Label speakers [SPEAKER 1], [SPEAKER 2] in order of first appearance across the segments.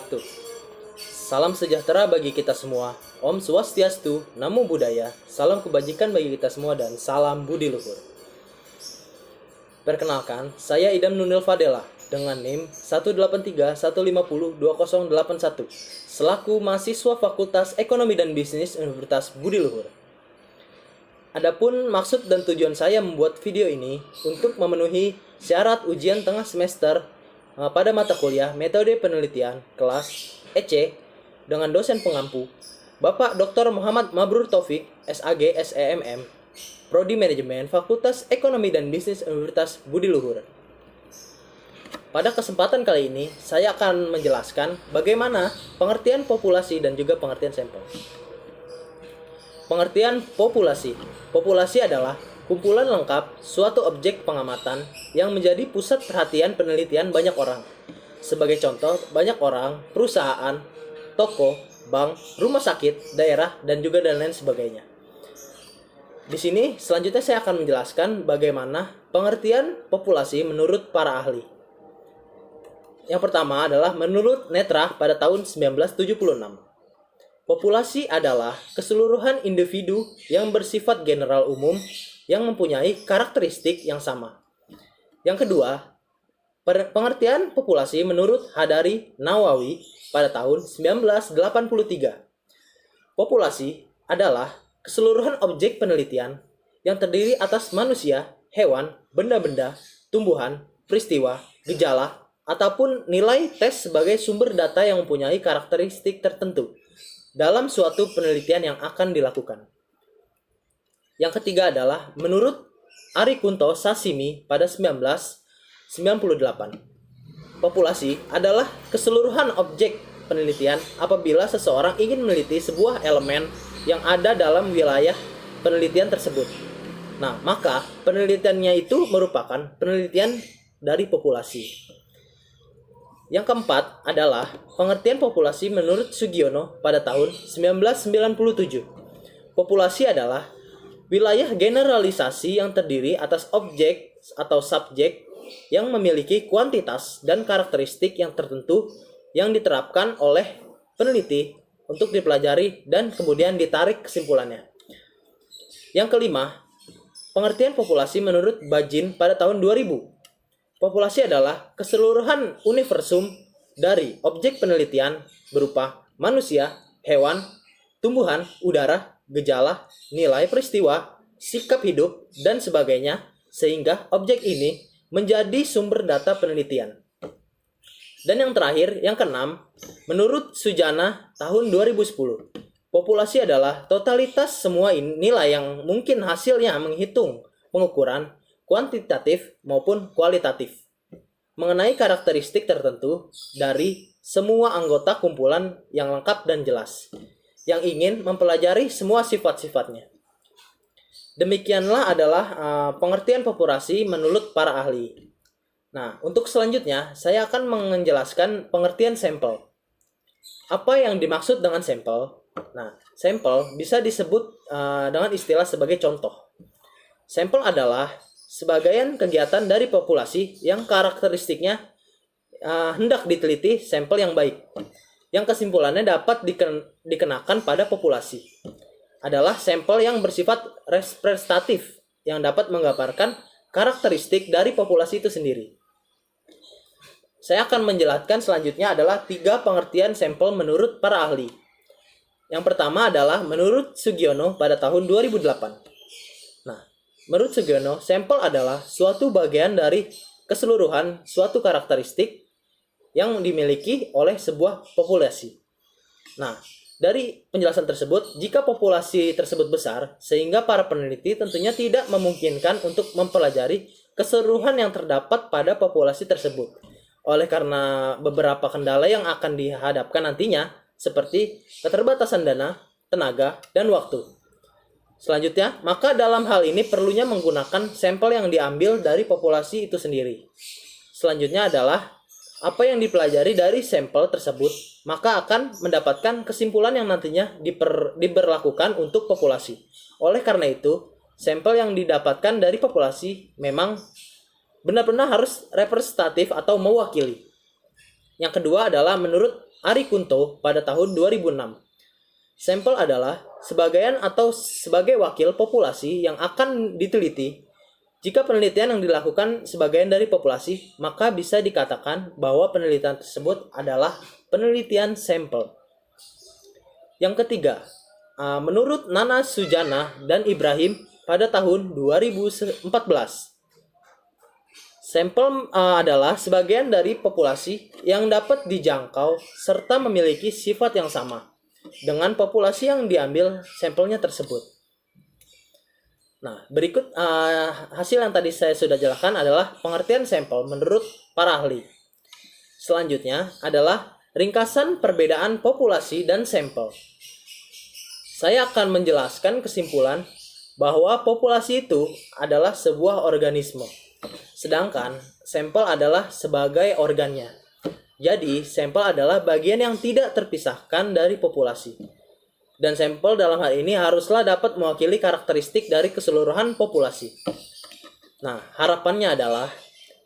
[SPEAKER 1] wabarakatuh. Salam sejahtera bagi kita semua. Om Swastiastu, Namo Buddhaya, salam kebajikan bagi kita semua dan salam budi luhur. Perkenalkan, saya Idam Nunil Fadela dengan NIM 183150201 selaku mahasiswa Fakultas Ekonomi dan Bisnis Universitas Budi Luhur. Adapun maksud dan tujuan saya membuat video ini untuk memenuhi syarat ujian tengah semester pada mata kuliah Metode Penelitian kelas EC dengan dosen pengampu Bapak Dr. Muhammad Mabrur Taufik, SAG SEMM, Prodi Manajemen Fakultas Ekonomi dan Bisnis Universitas Budi Luhur. Pada kesempatan kali ini, saya akan menjelaskan bagaimana pengertian populasi dan juga pengertian sampel. Pengertian populasi. Populasi adalah kumpulan lengkap suatu objek pengamatan yang menjadi pusat perhatian penelitian banyak orang. Sebagai contoh, banyak orang, perusahaan, toko, bank, rumah sakit, daerah, dan juga dan lain sebagainya. Di sini selanjutnya saya akan menjelaskan bagaimana pengertian populasi menurut para ahli. Yang pertama adalah menurut Netra pada tahun 1976. Populasi adalah keseluruhan individu yang bersifat general umum yang mempunyai karakteristik yang sama. Yang kedua, pengertian populasi menurut Hadari Nawawi pada tahun 1983. Populasi adalah keseluruhan objek penelitian yang terdiri atas manusia, hewan, benda-benda, tumbuhan, peristiwa, gejala, ataupun nilai tes sebagai sumber data yang mempunyai karakteristik tertentu dalam suatu penelitian yang akan dilakukan. Yang ketiga adalah menurut Ari Kunto Sashimi pada 1998. Populasi adalah keseluruhan objek penelitian apabila seseorang ingin meneliti sebuah elemen yang ada dalam wilayah penelitian tersebut. Nah, maka penelitiannya itu merupakan penelitian dari populasi. Yang keempat adalah pengertian populasi menurut Sugiono pada tahun 1997. Populasi adalah wilayah generalisasi yang terdiri atas objek atau subjek yang memiliki kuantitas dan karakteristik yang tertentu yang diterapkan oleh peneliti untuk dipelajari dan kemudian ditarik kesimpulannya. Yang kelima, pengertian populasi menurut Bajin pada tahun 2000. Populasi adalah keseluruhan universum dari objek penelitian berupa manusia, hewan, tumbuhan, udara, gejala, nilai peristiwa, sikap hidup, dan sebagainya, sehingga objek ini menjadi sumber data penelitian. Dan yang terakhir, yang keenam, menurut Sujana tahun 2010, populasi adalah totalitas semua nilai yang mungkin hasilnya menghitung pengukuran kuantitatif maupun kualitatif mengenai karakteristik tertentu dari semua anggota kumpulan yang lengkap dan jelas yang ingin mempelajari semua sifat-sifatnya. Demikianlah adalah pengertian populasi menurut para ahli. Nah, untuk selanjutnya saya akan menjelaskan pengertian sampel. Apa yang dimaksud dengan sampel? Nah, sampel bisa disebut dengan istilah sebagai contoh. Sampel adalah sebagian kegiatan dari populasi yang karakteristiknya hendak diteliti sampel yang baik, yang kesimpulannya dapat dikenakan pada populasi. Adalah sampel yang bersifat representatif, yang dapat menggambarkan karakteristik dari populasi itu sendiri. Saya akan menjelaskan selanjutnya adalah 3 pengertian sampel menurut para ahli. Yang pertama adalah menurut Sugiono pada tahun 2008. Menurut Sugiono, sampel adalah suatu bagian dari keseluruhan suatu karakteristik yang dimiliki oleh sebuah populasi. Nah, dari penjelasan tersebut, jika populasi tersebut besar, sehingga para peneliti tentunya tidak memungkinkan untuk mempelajari keseluruhan yang terdapat pada populasi tersebut. Oleh karena beberapa kendala yang akan dihadapkan nantinya, seperti keterbatasan dana, tenaga, dan waktu. Selanjutnya, maka dalam hal ini perlunya menggunakan sampel yang diambil dari populasi itu sendiri. Selanjutnya adalah apa yang dipelajari dari sampel tersebut, maka akan mendapatkan kesimpulan yang nantinya diberlakukan untuk populasi. Oleh karena itu, sampel yang didapatkan dari populasi memang benar-benar harus representatif atau mewakili. Yang kedua adalah menurut Ari Kunto pada tahun 2006. Sampel adalah sebagian atau sebagai wakil populasi yang akan diteliti. Jika penelitian yang dilakukan sebagian dari populasi, maka bisa dikatakan bahwa penelitian tersebut adalah penelitian sampel. Yang ketiga, menurut Nana Sujana dan Ibrahim pada tahun 2014, sampel adalah sebagian dari populasi yang dapat dijangkau serta memiliki sifat yang sama dengan populasi yang diambil sampelnya tersebut. Nah, berikut hasil yang tadi saya sudah jelaskan adalah pengertian sampel menurut para ahli. Selanjutnya adalah ringkasan perbedaan populasi dan sampel. Saya akan menjelaskan kesimpulan bahwa populasi itu adalah sebuah organisme, sedangkan sampel adalah sebagai organnya. Jadi, sampel adalah bagian yang tidak terpisahkan dari populasi. Dan sampel dalam hal ini haruslah dapat mewakili karakteristik dari keseluruhan populasi. Nah, harapannya adalah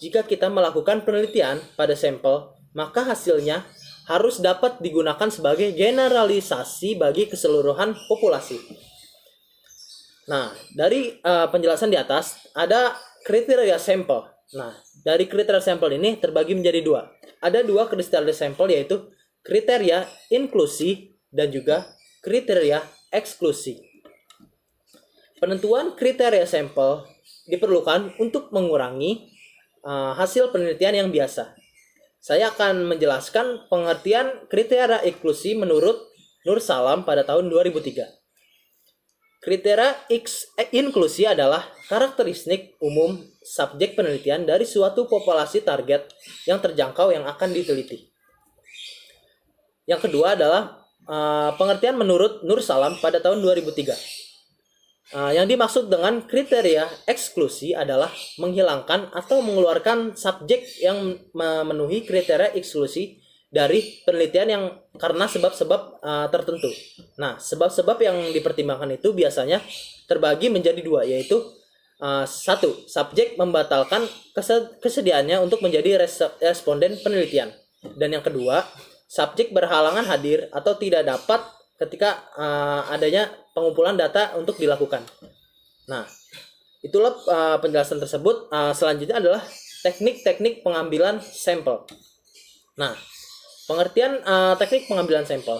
[SPEAKER 1] jika kita melakukan penelitian pada sampel, maka hasilnya harus dapat digunakan sebagai generalisasi bagi keseluruhan populasi. Nah, dari penjelasan di atas ada kriteria sampel. Nah, dari kriteria sampel ini terbagi menjadi dua. Ada dua kriteria sampel, yaitu kriteria inklusi dan juga kriteria eksklusi. Penentuan kriteria sampel diperlukan untuk mengurangi hasil penelitian yang biasa. Saya akan menjelaskan pengertian kriteria inklusi menurut Nur Salam pada tahun 2003. Kriteria inklusi adalah karakteristik umum subjek penelitian dari suatu populasi target yang terjangkau yang akan diteliti. Yang kedua adalah pengertian menurut Nur Salam pada tahun 2003. Yang dimaksud dengan kriteria eksklusi adalah menghilangkan atau mengeluarkan subjek yang memenuhi kriteria eksklusi dari penelitian yang karena sebab-sebab tertentu. Nah, sebab-sebab yang dipertimbangkan itu biasanya terbagi menjadi dua, yaitu satu, subjek membatalkan kesediaannya untuk menjadi responden penelitian. Dan yang kedua, subjek berhalangan hadir atau tidak dapat ketika adanya pengumpulan data untuk dilakukan. Nah, itulah penjelasan tersebut. Selanjutnya adalah teknik-teknik pengambilan sampel. Nah, pengertian teknik pengambilan sampel.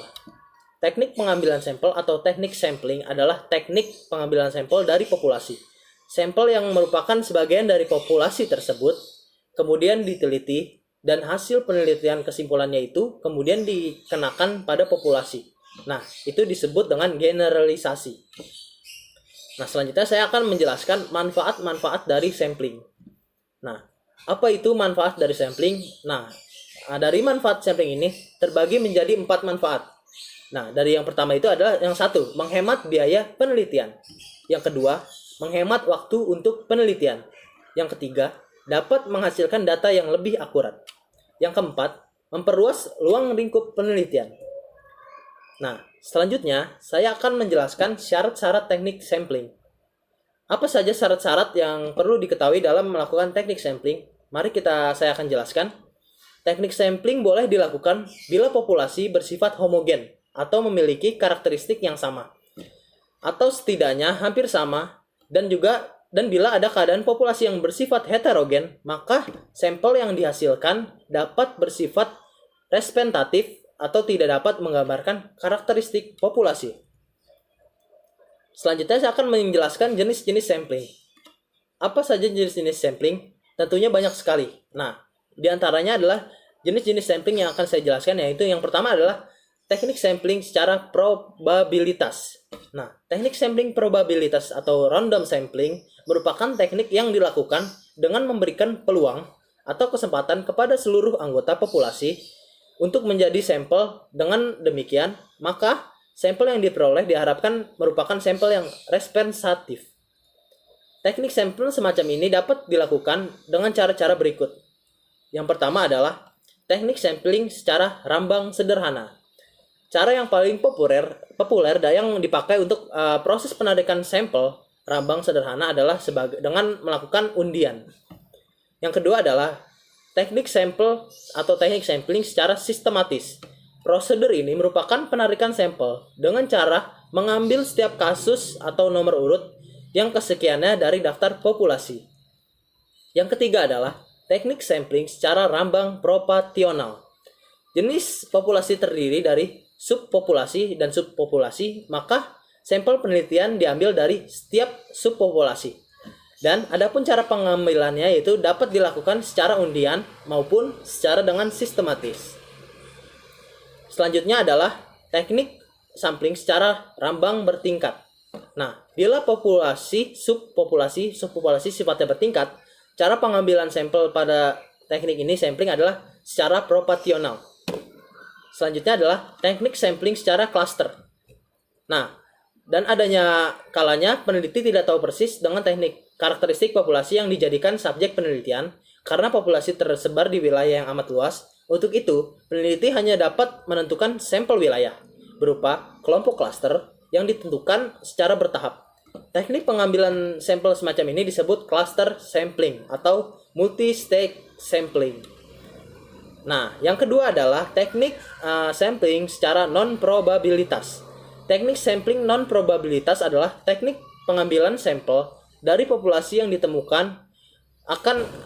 [SPEAKER 1] Teknik pengambilan sampel atau teknik sampling adalah teknik pengambilan sampel dari populasi. Sampel yang merupakan sebagian dari populasi tersebut kemudian diteliti dan hasil penelitian kesimpulannya itu kemudian dikenakan pada populasi. Nah, itu disebut dengan generalisasi. Nah, selanjutnya saya akan menjelaskan manfaat-manfaat dari sampling. Nah, apa itu manfaat dari sampling? Nah, dari manfaat sampling ini terbagi menjadi 4 manfaat. Nah, dari yang pertama itu adalah yang satu, menghemat biaya penelitian. Yang kedua, menghemat waktu untuk penelitian. Yang ketiga, dapat menghasilkan data yang lebih akurat. Yang keempat, memperluas ruang lingkup penelitian. Nah, selanjutnya saya akan menjelaskan syarat-syarat teknik sampling. Apa saja syarat-syarat yang perlu diketahui dalam melakukan teknik sampling? Mari saya akan jelaskan. Teknik sampling boleh dilakukan bila populasi bersifat homogen atau memiliki karakteristik yang sama, atau setidaknya hampir sama, dan bila ada keadaan populasi yang bersifat heterogen, maka sampel yang dihasilkan dapat bersifat representatif atau tidak dapat menggambarkan karakteristik populasi. Selanjutnya saya akan menjelaskan jenis-jenis sampling. Apa saja jenis-jenis sampling? Tentunya banyak sekali. Nah, di antaranya adalah jenis-jenis sampling yang akan saya jelaskan, yaitu yang pertama adalah teknik sampling secara probabilitas. Nah, teknik sampling probabilitas atau random sampling merupakan teknik yang dilakukan dengan memberikan peluang atau kesempatan kepada seluruh anggota populasi untuk menjadi sampel. Dengan demikian, maka sampel yang diperoleh diharapkan merupakan sampel yang representatif. Teknik sampling semacam ini dapat dilakukan dengan cara-cara berikut. Yang pertama adalah teknik sampling secara rambang sederhana. Cara yang paling populer dan yang dipakai untuk proses penarikan sampel rambang sederhana adalah dengan melakukan undian. Yang kedua adalah teknik sampel atau teknik sampling secara sistematis. Prosedur ini merupakan penarikan sampel dengan cara mengambil setiap kasus atau nomor urut yang kesekiannya dari daftar populasi. Yang ketiga adalah teknik sampling secara rambang proporsional. Jenis populasi terdiri dari subpopulasi dan subpopulasi, maka sampel penelitian diambil dari setiap subpopulasi. Dan adapun cara pengambilannya yaitu dapat dilakukan secara undian maupun secara dengan sistematis. Selanjutnya adalah teknik sampling secara rambang bertingkat. Nah, bila subpopulasi sifatnya bertingkat, cara pengambilan sampel pada teknik ini sampling adalah secara proporsional. Selanjutnya adalah teknik sampling secara cluster. Nah, dan adanya kalanya peneliti tidak tahu persis dengan teknik karakteristik populasi yang dijadikan subjek penelitian karena populasi tersebar di wilayah yang amat luas. Untuk itu, peneliti hanya dapat menentukan sampel wilayah berupa kelompok klaster yang ditentukan secara bertahap. Teknik pengambilan sampel semacam ini disebut cluster sampling atau multi-stage sampling. Nah, yang kedua adalah teknik sampling secara non-probabilitas. Teknik sampling non-probabilitas adalah teknik pengambilan sampel dari populasi yang ditemukan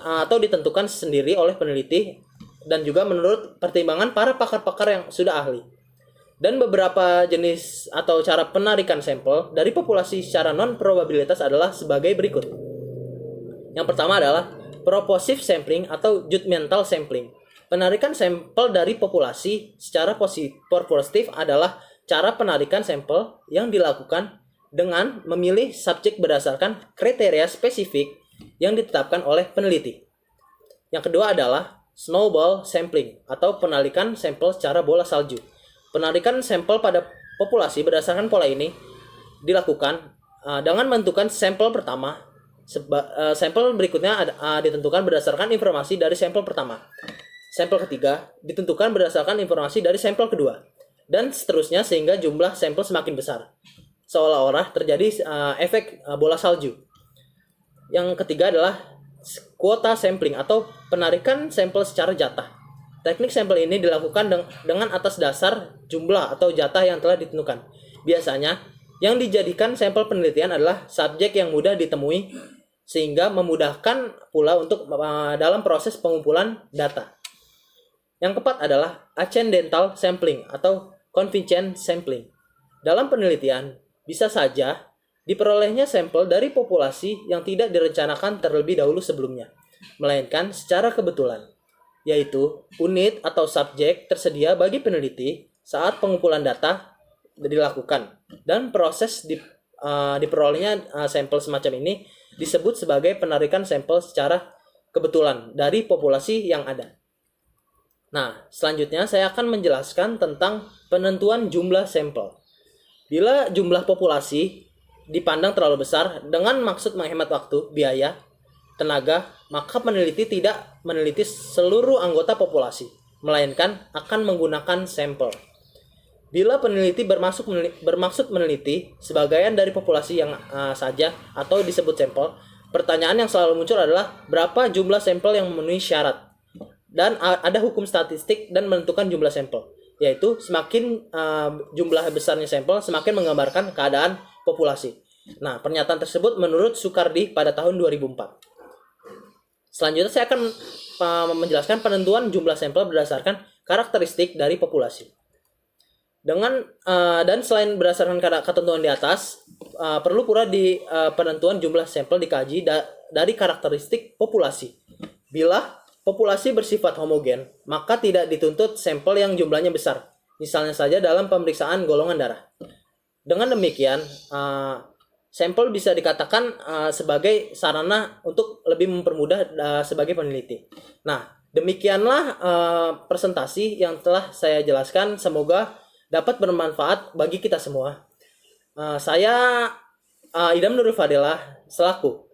[SPEAKER 1] atau ditentukan sendiri oleh peneliti dan juga menurut pertimbangan para pakar-pakar yang sudah ahli. Dan beberapa jenis atau cara penarikan sampel dari populasi secara non-probabilitas adalah sebagai berikut. Yang pertama adalah purposive sampling atau judgmental sampling. Penarikan sampel dari populasi secara positif adalah cara penarikan sampel yang dilakukan dengan memilih subjek berdasarkan kriteria spesifik yang ditetapkan oleh peneliti. Yang kedua adalah snowball sampling atau penarikan sampel secara bola salju. Penarikan sampel pada populasi berdasarkan pola ini dilakukan dengan menentukan sampel pertama. Sampel berikutnya ditentukan berdasarkan informasi dari sampel pertama. Sampel ketiga ditentukan berdasarkan informasi dari sampel kedua. Dan seterusnya sehingga jumlah sampel semakin besar. Seolah-olah terjadi efek bola salju. Yang ketiga adalah kuota sampling atau penarikan sampel secara jatah. Teknik sampel ini dilakukan dengan atas dasar jumlah atau jatah yang telah ditentukan. Biasanya, yang dijadikan sampel penelitian adalah subjek yang mudah ditemui sehingga memudahkan pula untuk dalam proses pengumpulan data. Yang keempat adalah accidental sampling atau contingent sampling. Dalam penelitian, bisa saja diperolehnya sampel dari populasi yang tidak direncanakan terlebih dahulu sebelumnya, melainkan secara kebetulan, yaitu unit atau subjek tersedia bagi peneliti saat pengumpulan data dilakukan, dan proses diperolehnya sampel semacam ini disebut sebagai penarikan sampel secara kebetulan dari populasi yang ada. Nah, selanjutnya saya akan menjelaskan tentang penentuan jumlah sampel. Bila jumlah populasi dipandang terlalu besar dengan maksud menghemat waktu, biaya, tenaga, maka peneliti tidak meneliti seluruh anggota populasi, melainkan akan menggunakan sampel. Bila peneliti bermaksud meneliti sebagian dari populasi yang saja atau disebut sampel, pertanyaan yang selalu muncul adalah berapa jumlah sampel yang memenuhi syarat. Dan ada hukum statistik dan menentukan jumlah sampel, yaitu semakin jumlah besarnya sampel semakin menggambarkan keadaan populasi. Nah, pernyataan tersebut menurut Sukardi pada tahun 2004. Selanjutnya saya akan menjelaskan penentuan jumlah sampel berdasarkan karakteristik dari populasi. Dan selain berdasarkan ketentuan di atas, perlu pula di penentuan jumlah sampel dikaji dari karakteristik populasi. Bila populasi bersifat homogen, maka tidak dituntut sampel yang jumlahnya besar. Misalnya saja dalam pemeriksaan golongan darah. Dengan demikian, sampel bisa dikatakan sebagai sarana untuk lebih mempermudah sebagai peneliti. Nah, demikianlah presentasi yang telah saya jelaskan. Semoga dapat bermanfaat bagi kita semua. Saya Idam Nurul Fadilah selaku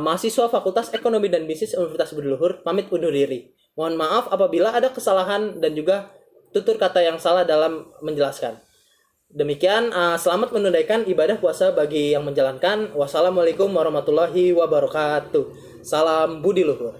[SPEAKER 1] mahasiswa Fakultas Ekonomi dan Bisnis Universitas Budi Luhur pamit undur diri. Mohon maaf apabila ada kesalahan dan juga tutur kata yang salah dalam menjelaskan. Demikian, selamat menunaikan ibadah puasa bagi yang menjalankan. Wassalamualaikum warahmatullahi wabarakatuh. Salam Budi Luhur.